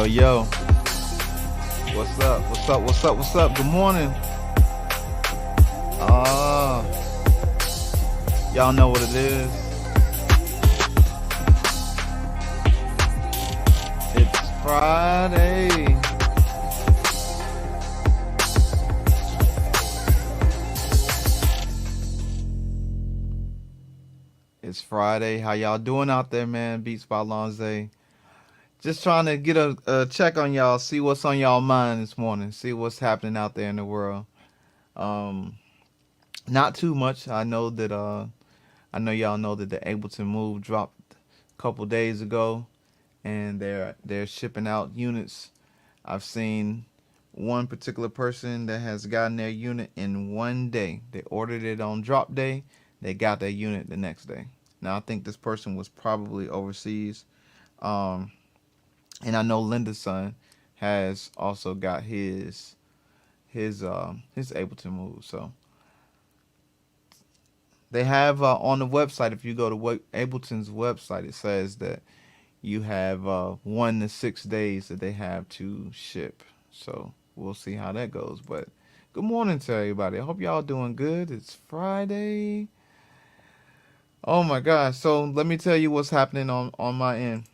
Yo, what's up? What's up? What's up? What's up? Good morning. Ah, y'all know what it is. It's Friday. It's Friday. How y'all doing out there, man? Beats by Lonze. Just trying to get a check on y'all, see what's on y'all mind this morning, see what's happening out there in the world. Um, Not too much. I know y'all know that the Ableton Move dropped a couple days ago, and they're shipping out units. I've seen one particular person that has gotten their unit in one day. They ordered it on drop day. They got their unit the next day. Now I think this person was probably overseas. Um, and I know Linda's son has also got his Ableton Move. So they have on the website. If you go to Ableton's website, it says that you have 1 to 6 days that they have to ship. So we'll see how that goes. But good morning to everybody. I hope y'all doing good. It's Friday. Oh my gosh. So let me tell you what's happening on my end.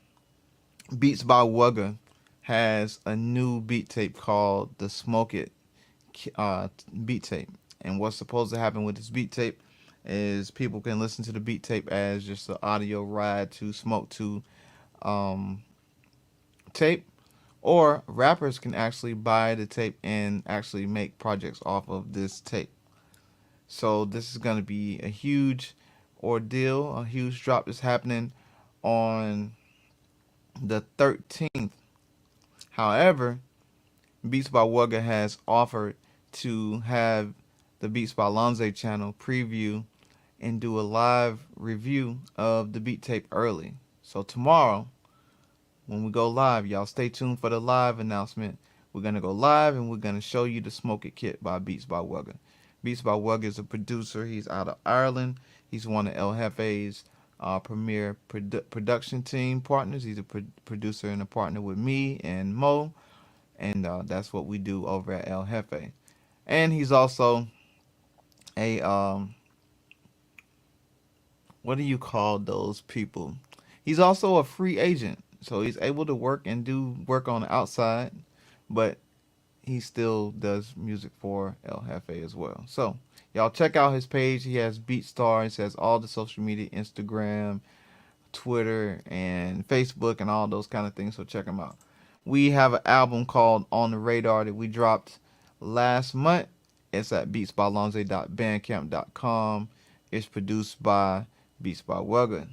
Beats by Wugga has a new beat tape called the Smoke It beat tape. And what's supposed to happen with this beat tape is people can listen to the beat tape as just an audio ride to Smoke 2 um, tape, or rappers can actually buy the tape and actually make projects off of this tape. So this is going to be a huge ordeal, a huge drop that's happening on the 13th. However, Beats by Wugga has offered to have the Beats by Lonze channel preview and do a live review of the beat tape early. So tomorrow, when we go live, y'all stay tuned for the live announcement. We're going to go live and we're going to show you the Smoke It kit by Beats by Wugga. Beats by Wugga is a producer. He's out of Ireland. He's one of El Jefe's premier production team partners. He's a producer and a partner with me and Mo. And that's what we do over at El Jefe. And he's also a what do you call those people? He's also a free agent, so he's able to work and do work on the outside, but he still does music for El Jefe as well. So y'all check out his page. He has BeatStar. He has all the social media, Instagram, Twitter, and Facebook, and all those kind of things. So check him out. We have an album called On the Radar that we dropped last month. It's at beatsbylonze.bandcamp.com. It's produced by Beats by Wugga.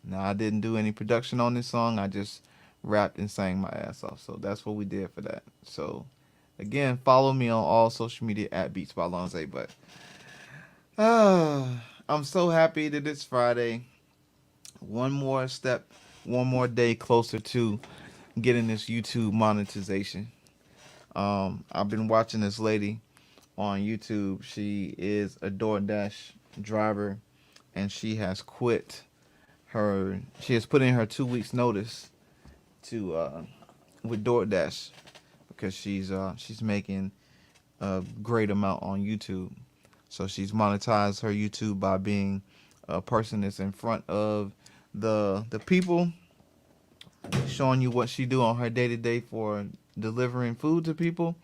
Now, I didn't do any production on this song. I just rapped and sang my ass off. So that's what we did for that. So again, follow me on all social media at Beats by Lonze. But I'm so happy that it's Friday. One more step, one more day closer to getting this YouTube monetization. I've been watching this lady on YouTube. She is a DoorDash driver, and she has quit her. She has put in her 2 weeks notice to with DoorDash because she's making a great amount on YouTube. So she's monetized her YouTube by being a person that's in front of the people, showing you what she do on her day to day for delivering food to people,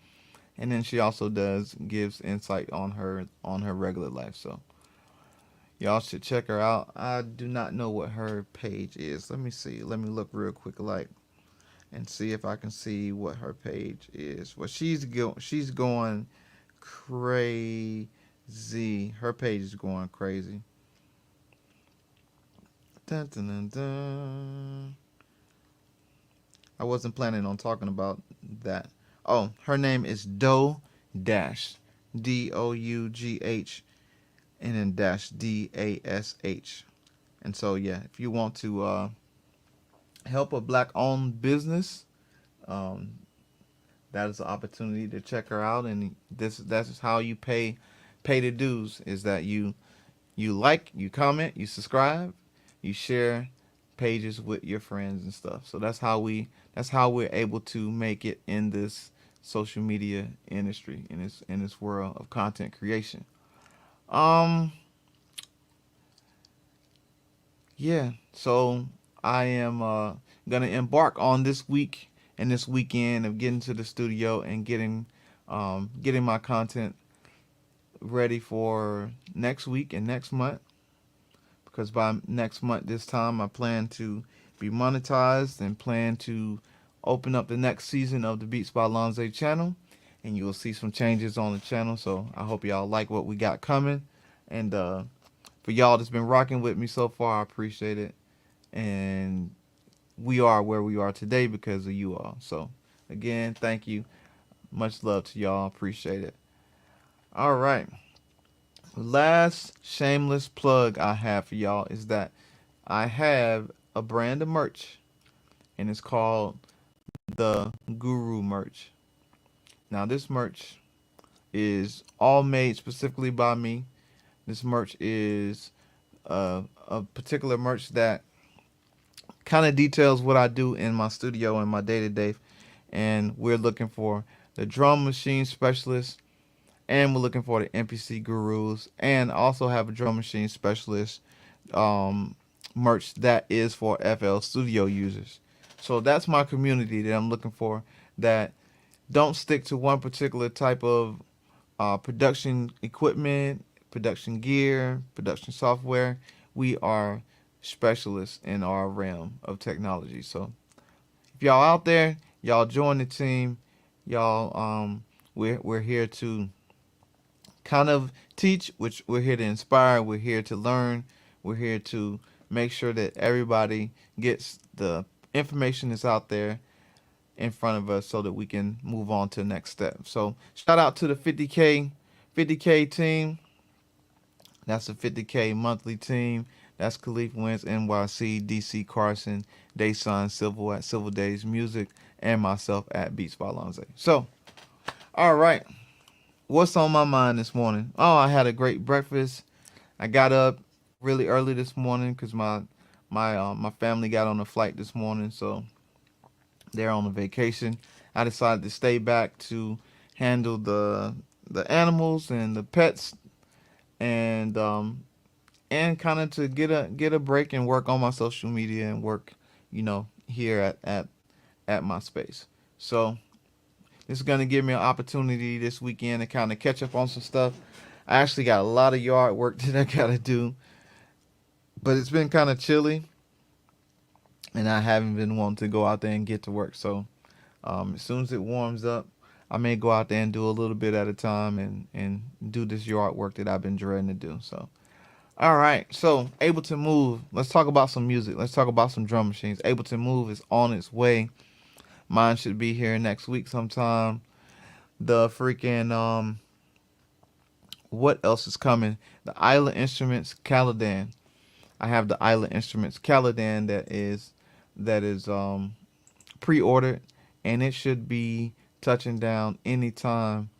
and then she also gives insight on her regular life. So y'all should check her out. I do not know what her page is. Let me see. Let me look real quick, like, and see if I can see what her page is. Well, she's going crazy. Her page is going crazy. Dun, dun, dun, dun. I wasn't planning on talking about that. Oh, her name is Dough Dash, DOUGH, and then dash DASH. And so yeah, if you want to help a black-owned business, um, that is an opportunity to check her out. And that's how you pay the dues. Is that you like, you comment, you subscribe, you share pages with your friends and stuff. So that's how we're able to make it in this social media industry, in this world of content creation. Um yeah, so I am gonna embark on this week and this weekend of getting to the studio and getting my content ready for next week and next month, because by next month this time I plan to be monetized and plan to open up the next season of the Beats by Lonze channel, and you will see some changes on the channel. So I hope y'all like what we got coming, and for y'all that's been rocking with me so far, I appreciate it. And we are where we are today because of you all. So again, thank you. Much love to y'all. Appreciate it. All right. Last shameless plug I have for y'all is that I have a brand of merch, and it's called the Guru merch. Now this merch is all made specifically by me. This merch is a particular merch that kind of details what I do in my studio and my day to day. And we're looking for the drum machine specialist, and we're looking for the MPC gurus, and also have a drum machine specialist um, merch that is for FL Studio users. So that's my community that I'm looking for, that don't stick to one particular type of production equipment, production gear, production software. We are specialists in our realm of technology. So if y'all out there, y'all join the team. Y'all, we're here to kind of teach, which we're here to inspire. We're here to learn. We're here to make sure that everybody gets the information that's out there in front of us so that we can move on to the next step. So shout out to the 50K team. That's a 50K monthly team. That's Khalif Wentz, NYC, DC Carson, Dayson Civil at Civil Days Music, and myself at Beats by Lonze. So, all right. What's on my mind this morning? Oh, I had a great breakfast. I got up really early this morning because my family got on a flight this morning, so they're on a vacation. I decided to stay back to handle the animals and the pets, and kind of to get a break and work on my social media and work, here at my space. So this is gonna give me an opportunity this weekend to kind of catch up on some stuff. I actually got a lot of yard work that I gotta do, but it's been kind of chilly, and I haven't been wanting to go out there and get to work. So as soon as it warms up, I may go out there and do a little bit at a time and do this yard work that I've been dreading to do. So all right, so Ableton Move. Let's talk about some music. Let's talk about some drum machines. Ableton Move is on its way. Mine should be here next week sometime. The freaking what else is coming? The Isla Instruments Caladan. I have the Isla Instruments Caladan that is pre-ordered, and it should be touching down anytime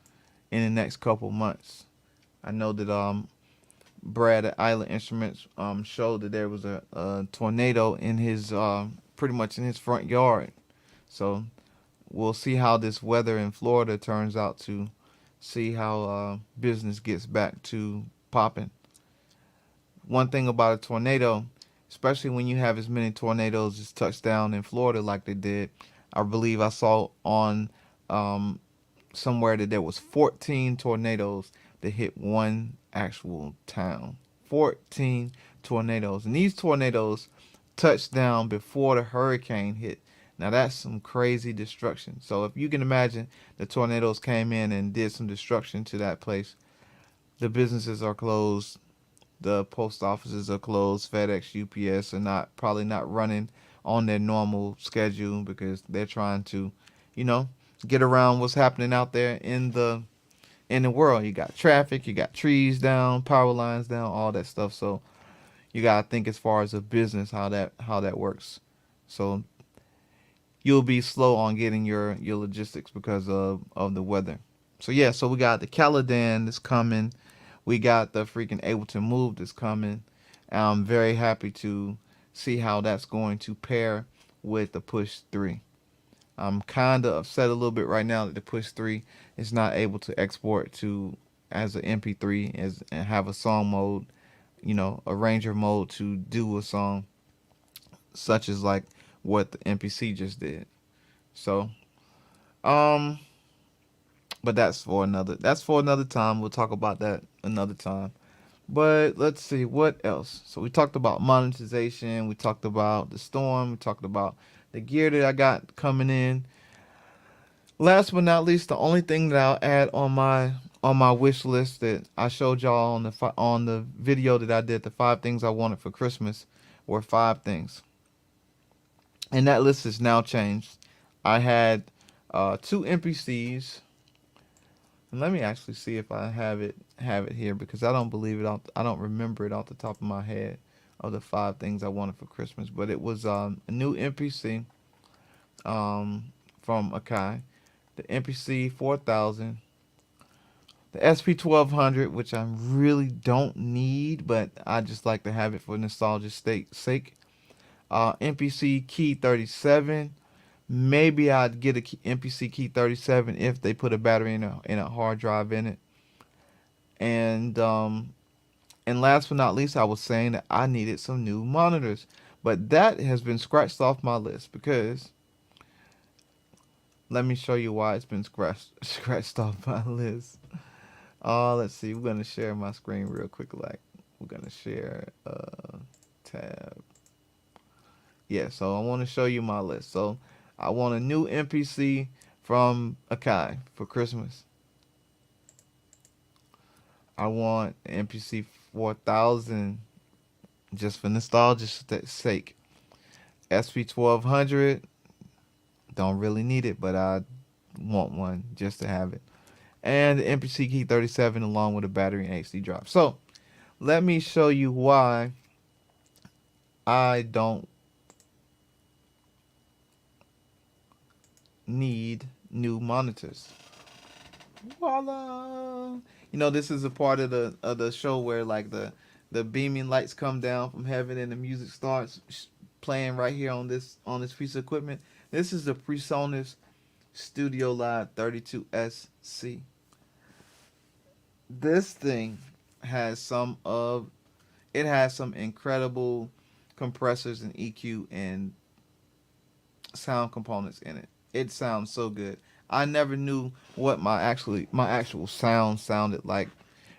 in the next couple months. I know that Brad at Island Instruments showed that there was a tornado in his pretty much in his front yard. So we'll see how this weather in Florida turns out, to see how business gets back to popping. One thing about a tornado, especially when you have as many tornadoes as touched down in Florida like they did, I believe I saw on um, somewhere that there was 14 tornadoes that hit one actual town. 14 tornadoes. And these tornadoes touched down before the hurricane hit. Now that's some crazy destruction. So if you can imagine, the tornadoes came in and did some destruction to that place. The businesses are closed. The post offices are closed. FedEx, UPS are probably not running on their normal schedule because they're trying to, you know, get around what's happening out there in the world. You got traffic, you got trees down, power lines down, all that stuff. So you gotta think as far as a business how that works. So you'll be slow on getting your logistics because of the weather. So yeah, so we got the Caladan that's coming. We got the freaking Ableton Move that's coming. I'm very happy to see how that's going to pair with the Push 3. I'm kind of upset a little bit right now that the Push 3 is not able to export to as an MP3 and have a song mode, arranger mode to do a song such as like what the MPC just did. So, um, but that's for another time. We'll talk about that another time. But let's see what else. So we talked about monetization. We talked about the storm. We talked about the gear that I got coming in. Last but not least, the only thing that I'll add on my wish list that I showed y'all on the video that I did, the 5 things I wanted for Christmas, were 5 things, and that list has now changed. I had 2 NPCs, and let me actually see if I have it here because I don't believe it. I don't remember it off the top of my head of the 5 things I wanted for Christmas, but it was a new NPC from Akai, the NPC 4000, the SP 1200, which I really don't need, but I just like to have it for nostalgia's sake. NPC Key 37. Maybe I'd get a NPC Key 37 if they put a battery in a hard drive in it. And last but not least, I was saying that I needed some new monitors, but that has been scratched off my list because let me show you why it's been scratched off my list. Let's see. We're gonna share my screen real quick. Like we're gonna share tab. Yeah. So I want to show you my list. So I want a new NPC from Akai for Christmas. I want NPC 4000 just for nostalgia's sake. SP 1200. Don't really need it, but I want one just to have it. And the NPC Key 37 along with a battery and HD drive. So let me show you why I don't need new monitors. Voila! This is a part of the show where like the beaming lights come down from heaven and the music starts playing right here on this piece of equipment. This is the PreSonus Studio Live 32SC. This thing has some incredible compressors and EQ and sound components in it. It sounds so good. I never knew what my actual sound sounded like,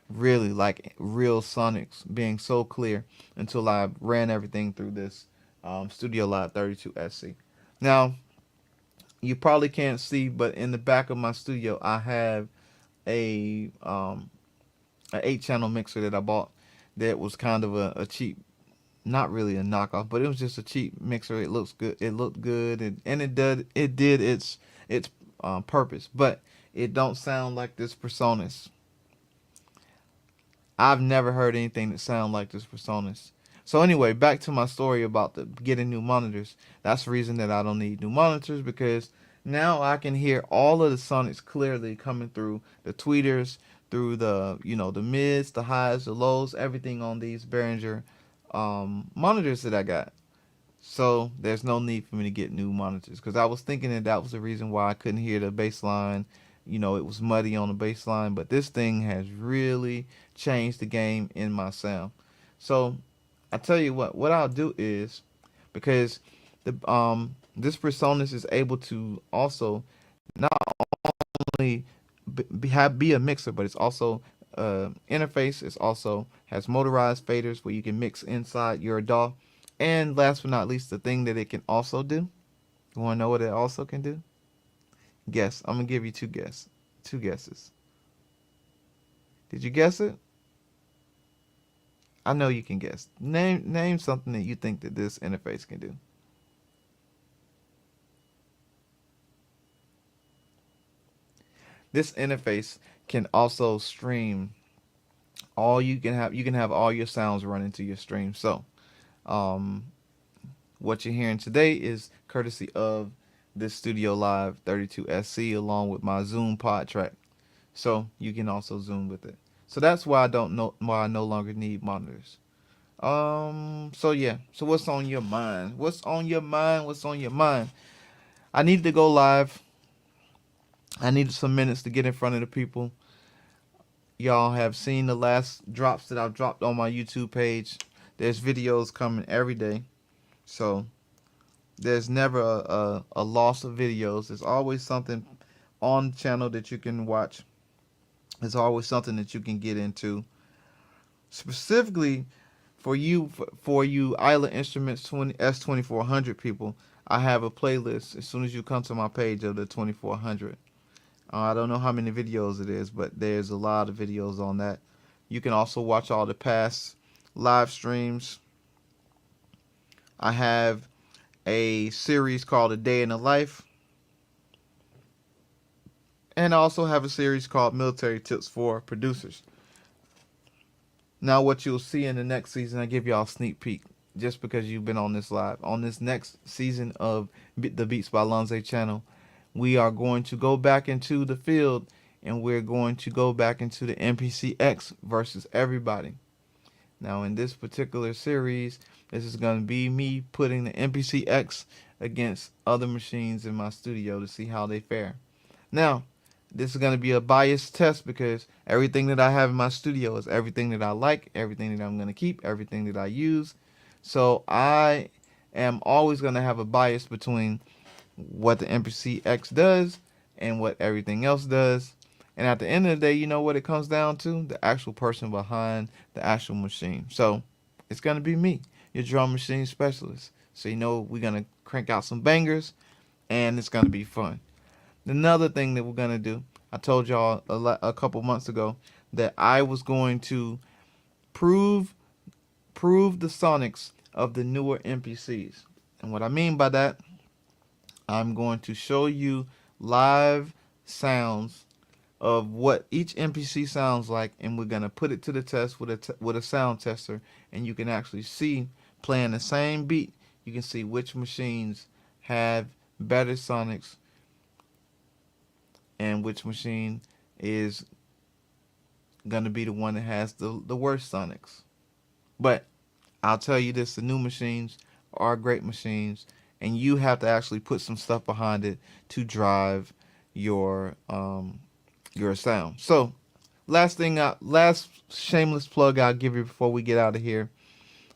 really like real sonics being so clear until I ran everything through this Studio Live 32SC. Now you probably can't see, but in the back of my studio I have a um, an 8 channel mixer that I bought that was kind of a cheap, not really a knockoff, but it was just a cheap mixer. It looks good. It looked good, and it did its purpose, but it don't sound like this PreSonus. I've never heard anything that sound like this PreSonus. So anyway, back to my story about the getting new monitors. That's the reason that I don't need new monitors because now I can hear all of the sonics clearly coming through the tweeters, through the mids, the highs, the lows, everything on these Behringer monitors that I got. So there's no need for me to get new monitors because I was thinking that was the reason why I couldn't hear the bass line. It was muddy on the bass line, but this thing has really changed the game in my sound. So I tell you what I'll do is because this PreSonus is able to also not only be a mixer, but it's also interface. It's also has motorized faders where you can mix inside your DAW. And last but not least, the thing that it can also do. You want to know what it also can do? Guess. I'm gonna give you two guesses. Did you guess it? I know you can guess. Name something that you think that this interface can do. This interface can also stream all you can have all your sounds running to your stream. So, um, what you're hearing today is courtesy of this Studio Live 32SC along with my Zoom pod track. So you can also zoom with it. So that's why I don't know why I no longer need monitors. So yeah. So what's on your mind? What's on your mind? What's on your mind? I needed to go live. I needed some minutes to get in front of the people. Y'all have seen the last drops that I've dropped on my YouTube page. There's videos coming every day. So there's never a loss of videos. There's always something on the channel that you can watch. There's always something that you can get into. Specifically for you Island Instruments 20 S2400 people, I have a playlist as soon as you come to my page of the 2400. I don't know how many videos it is, but there's a lot of videos on that. You can also watch all the past live streams. I have a series called A Day in the Life, and I also have a series called Military Tips for Producers. Now, what you'll see in the next season, I give y'all a sneak peek just because you've been on this live. On this next season of the Beats by Lonze channel, we are going to go back into the field and we're going to go back into the MPC-X versus everybody. Now, in this particular series, this is going to be me putting the MPC-X against other machines in my studio to see how they fare. Now, this is going to be a biased test because everything that I have in my studio is everything that I like, everything that I'm going to keep, everything that I use. So I am always going to have a bias between what the MPC-X does and what everything else does. And at the end of the day, you know what it comes down to? The actual person behind the actual machine. So it's going to be me, your drum machine specialist. So you know we're going to crank out some bangers and it's going to be fun. Another thing that we're going to do, I told y'all a couple months ago that I was going to prove the sonics of the newer MPCs. And what I mean by that, I'm going to show you live sounds of what each MPC sounds like, and we're going to put it to the test with a sound tester, and you can actually see, playing the same beat, you can see which machines have better sonics and which machine is going to be the one that has the worst sonics. But I'll tell you this, the new machines are great machines, and you have to actually put some stuff behind it to drive your sound. So last shameless plug I'll give you before we get out of here.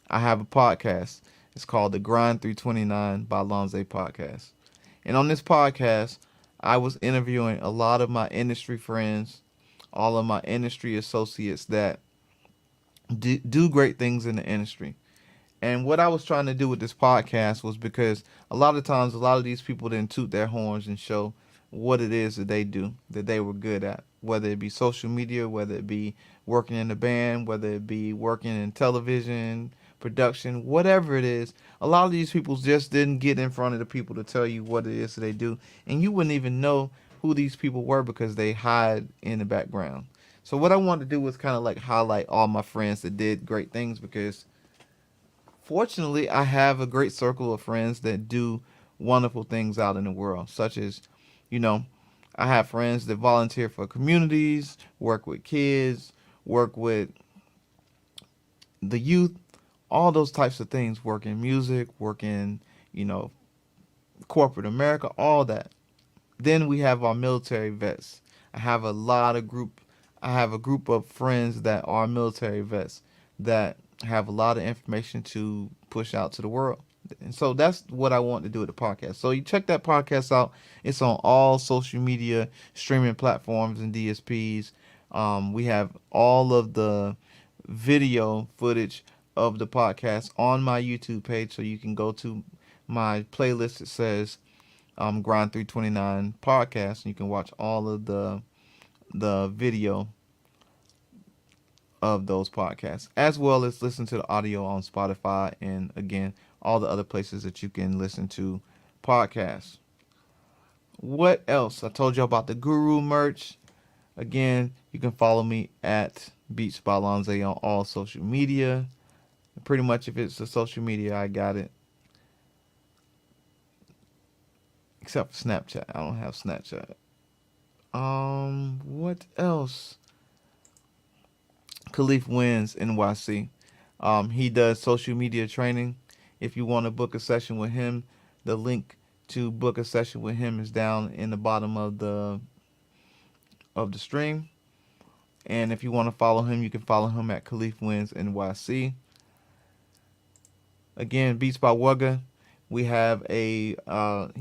I have a podcast. It's called the Grind 329 by Lonze Podcast. And on this podcast, I was interviewing a lot of my industry friends, all of my industry associates that do great things in the industry. And what I was trying to do with this podcast was because a lot of times, a lot of these people didn't toot their horns and show what it is that they do, that they were good at, whether it be social media, whether it be working in a band, whether it be working in television, production, whatever it is. A lot of these people just didn't get in front of the people to tell you what it is that they do. And you wouldn't even know who these people were because they hide in the background. So what I wanted to do was kind of like highlight all my friends that did great things because fortunately, I have a great circle of friends that do wonderful things out in the world, such as, you know, I have friends that volunteer for communities, work with kids, work with the youth, all those types of things, work in music, work in, you know, corporate America, all that. Then we have our military vets. I have a lot of group I have a group of friends that are military vets that have a lot of information to push out to the world. And so that's what I want to do with the podcast. So you check that podcast out. It's on all social media streaming platforms and DSPs. We have all of the video footage of the podcast on my YouTube page, so you can go to my playlist. It says Grind 329 podcast, and you can watch all of the video of those podcasts, as well as listen to the audio on Spotify and, again, all the other places that you can listen to podcasts. What else? I told you about the Guru merch. Again, you can follow me at Beats by Lonze on all social media. Pretty much if it's the social media, I got it. Except for Snapchat. I don't have Snapchat. What else? Khalif Wins NYC. He does social media training. If you want to book a session with him, the link to book a session with him is down in the bottom of the stream. And if you want to follow him, you can follow him at Khalif Wins NYC. Again, Beats by Wugga. We have he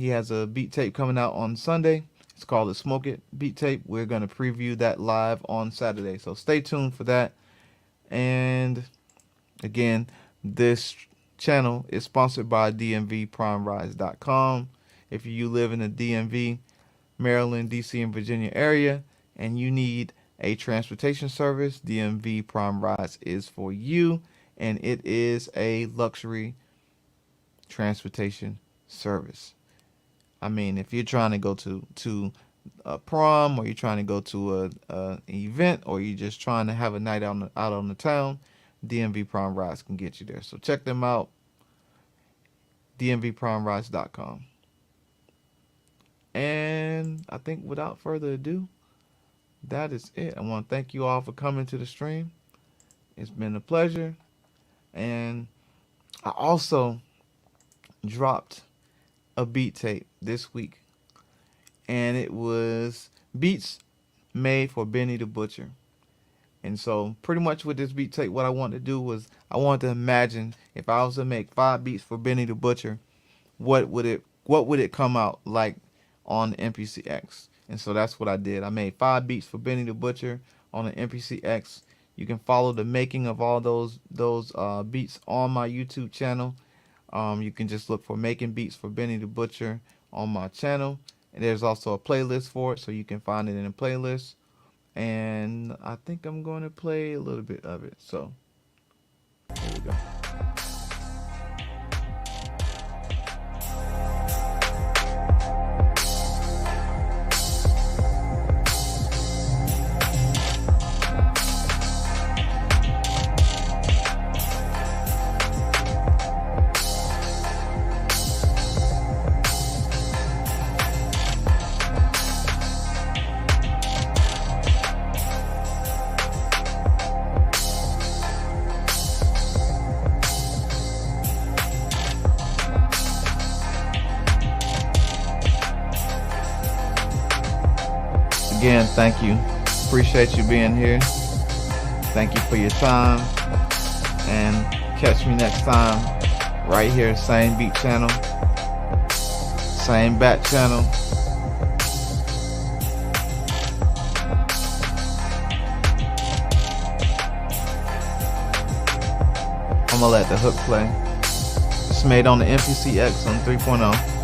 has a beat tape coming out on Sunday. It's called the Smoke It beat tape. We're going to preview that live on Saturday. So stay tuned for that. And again, this channel is sponsored by DMVPrimeRides.com. If you live in the DMV, Maryland, DC, and Virginia area, and you need a transportation service, DMV Prime Rides is for you. And it is a luxury transportation service. I mean, if you're trying to go to a prom, or you're trying to go to an event, or you're just trying to have a night out on the town, DMV Prime Rides can get you there. So check them out, DMVPrimeRides.com. And I think without further ado, that is it. I want to thank you all for coming to the stream. It's been a pleasure. And I also dropped a beat tape this week, and it was beats made for Benny the Butcher. And so pretty much with this beat tape, what I wanted to do was I wanted to imagine if I was to make 5 beats for Benny the Butcher, what would it come out like on the MPC-X. And so that's what I did. I made 5 beats for Benny the Butcher on the MPC-X. You can follow the making of all those beats on my YouTube channel. You can just look for Making Beats for Benny the Butcher on my channel. And there's also a playlist for it, so you can find it in a playlist. And I think I'm going to play a little bit of it. So, here we go. Again, thank you. Appreciate you being here. Thank you for your time. And catch me next time right here, same beat channel, same back channel. I'm gonna let the hook play. It's made on the MPC-X on 3.0.